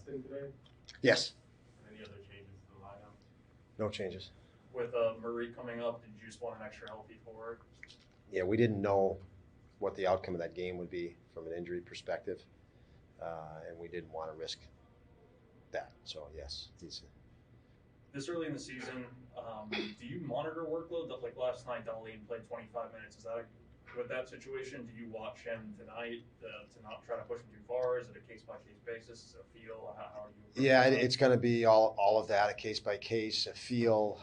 testing today? Yes. Any other changes to the lineup? No changes. With Murray coming up, did you just want an extra healthy forward? Yeah, we didn't know what the outcome of that game would be from an injury perspective, and we didn't want to risk that. So yes, This early in the season, do you monitor workload? Like last night, Darlene played 25 minutes. Is that with that situation? Do you watch him tonight to not try to push him too far? Is it a case by case basis? A feel? How are you? Yeah, it's going to be all of that, a case by case, a feel.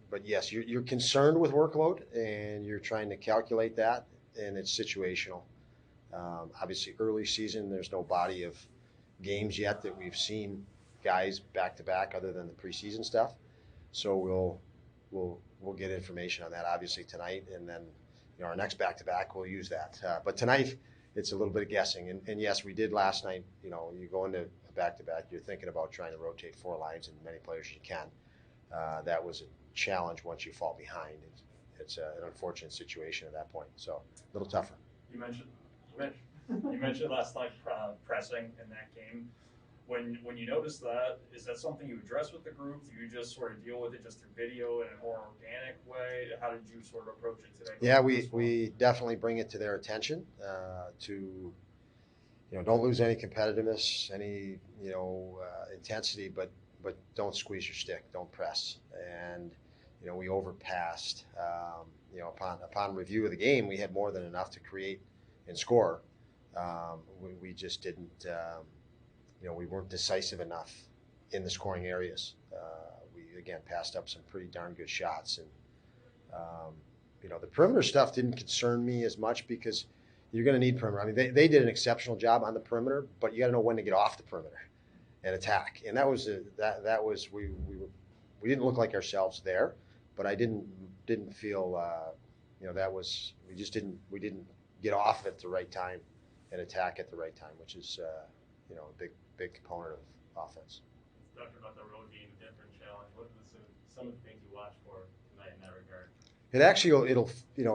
But yes, you're concerned with workload, and you're trying to calculate that, and it's situational. Obviously, early season, there's no body of games yet that we've seen guys back to back, other than the preseason stuff. So we'll get information on that obviously tonight, and then our next back to back we'll use that. But tonight it's a little bit of guessing, and yes, we did last night. You go into a back to back, you're thinking about trying to rotate 4 lines and many players you can. That was a challenge once you fall behind. It's an unfortunate situation at that point, so a little tougher. You mentioned last night pressing in that game. When you notice that, is that something you address with the group? Do you just sort of deal with it just through video in a more organic way? How did you sort of approach it today? Yeah, we definitely bring it to their attention to don't lose any competitiveness, any intensity, but don't squeeze your stick, don't press. And we overpassed. Upon review of the game, we had more than enough to create and score. We just didn't. We weren't decisive enough in the scoring areas. We again passed up some pretty darn good shots, and the perimeter stuff didn't concern me as much because you're going to need perimeter. I mean, they did an exceptional job on the perimeter, but you got to know when to get off the perimeter and attack. And that was we didn't look like ourselves there, but I didn't feel that was we didn't get off at the right time and attack at the right time, which is a big component of offense. Let's talk about the road game, a different challenge. What are some of the things you watch for tonight in that regard? It actually it'll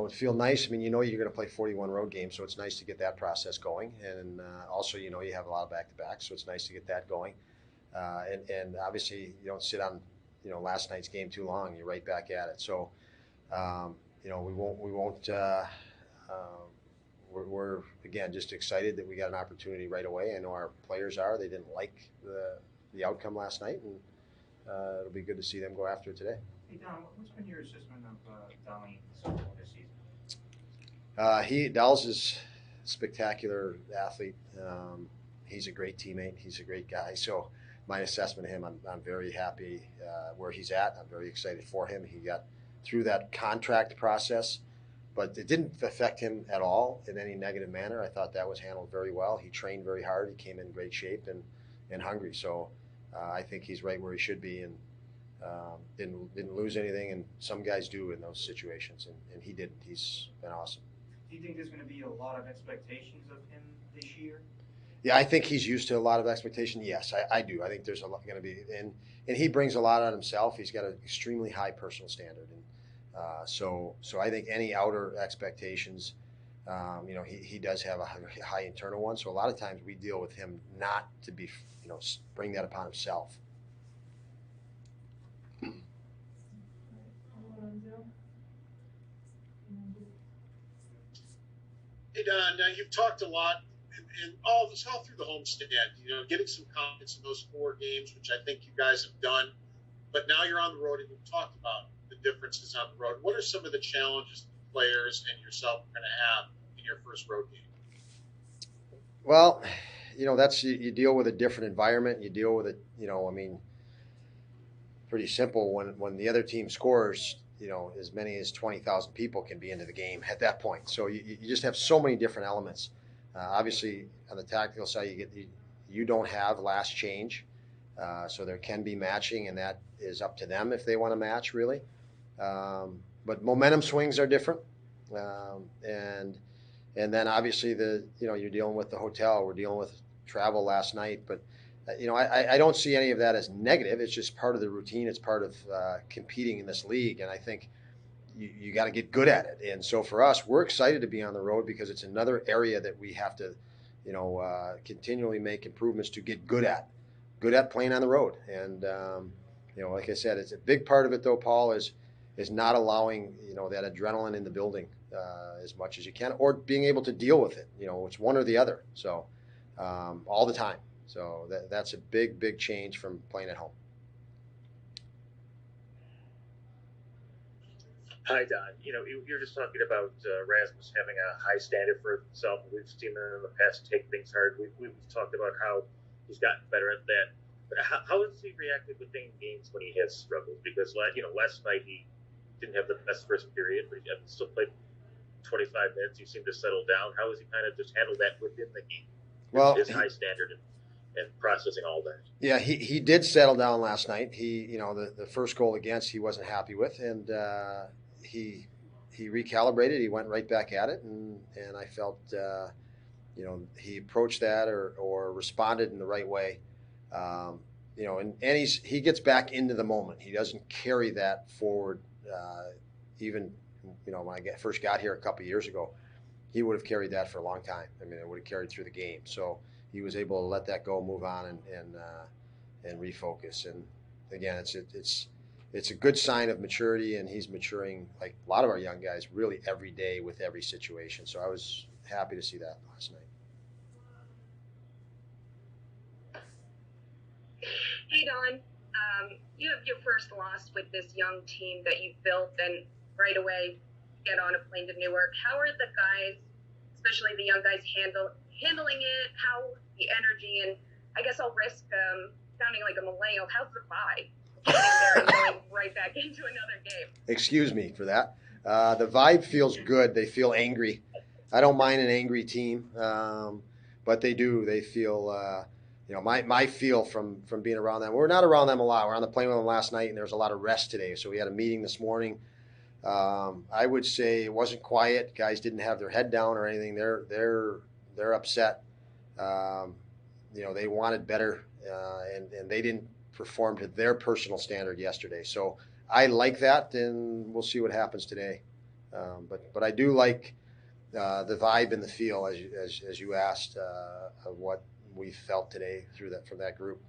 feel nice. I mean, you're going to play 41 road games, so it's nice to get that process going. And also, you have a lot of back-to-backs, so it's nice to get that going. And obviously, you don't sit on last night's game too long. You're right back at it. So we won't. We're again just excited that we got an opportunity right away. I know our players are. They didn't like the outcome last night, and it'll be good to see them go after it today. Hey Don, what's been your assessment of Darlene so far this season? Dal's is a spectacular athlete. He's a great teammate. He's a great guy. So my assessment of him, I'm very happy where he's at. I'm very excited for him. He got through that contract process, but it didn't affect him at all in any negative manner. I thought that was handled very well. He trained very hard. He came in great shape and hungry. So I think he's right where he should be, and didn't lose anything. And some guys do in those situations, and he didn't. He's been awesome. Do you think there's going to be a lot of expectations of him this year? Yeah, I think he's used to a lot of expectation. Yes, I do. I think there's a lot going to be, and he brings a lot on himself. He's got an extremely high personal standard, and so I think any outer expectations, he does have a high internal one. So a lot of times we deal with him not to be, bring that upon himself. Hey Don, now you've talked a lot, and all through the homestand, getting some confidence in those 4 games, which I think you guys have done. But now you're on the road, and you've talked about the differences on the road. What are some of the challenges the players and yourself are going to have in your first road game? Well, that's you deal with a different environment. You deal with it. Pretty simple. When the other team scores, as many as 20,000 people can be into the game at that point. So you just have so many different elements. Obviously, on the tactical side, you don't have last change, so there can be matching, and that is up to them if they want to match, really. But momentum swings are different, and then obviously you're dealing with the hotel. We're dealing with travel last night, but I don't see any of that as negative. It's just part of the routine. It's part of competing in this league, and I think you got to get good at it. And so for us, we're excited to be on the road because it's another area that we have to, continually make improvements to get good at playing on the road. And like I said, it's a big part of it though, Paul, is not allowing that adrenaline in the building as much as you can, or being able to deal with it. It's one or the other. So all the time. So that's a big change from playing at home. Hi, Don. You're just talking about Rasmus having a high standard for himself. We've seen him in the past take things hard. We've talked about how he's gotten better at that. But how has he reacted within games when he has struggled? Because last night he didn't have the best first period, but he still played 25 minutes. He seemed to settle down. How has he kind of just handled that within the game? Well, his high standard and processing all that. Yeah, he did settle down last night. He, the first goal against he wasn't happy with, and he recalibrated. He went right back at it, and I felt he approached that or responded in the right way. And he gets back into the moment. He doesn't carry that forward. Even when I first got here a couple of years ago, he would have carried that for a long time. I mean, it would have carried through the game. So he was able to let that go, move on, and refocus. And again, it's a good sign of maturity, and he's maturing like a lot of our young guys, really every day with every situation. So I was happy to see that last night. Hey, Don. You have your first loss with this young team that you've built, and right away get on a plane to Newark. How are the guys, especially the young guys, handling it? How the energy? And I guess I'll risk sounding like a millennial. How's the vibe? Getting there and going right back into another game. Excuse me for that. The vibe feels good. They feel angry. I don't mind an angry team, but they do. They feel. My feel from being around them. We're not around them a lot. We're on the plane with them last night, and there was a lot of rest today. So we had a meeting this morning. I would say it wasn't quiet. Guys didn't have their head down or anything. They're upset. They wanted better, and they didn't perform to their personal standard yesterday. So I like that, and we'll see what happens today. But I do like the vibe and the feel, as you asked, of what we felt today from that group.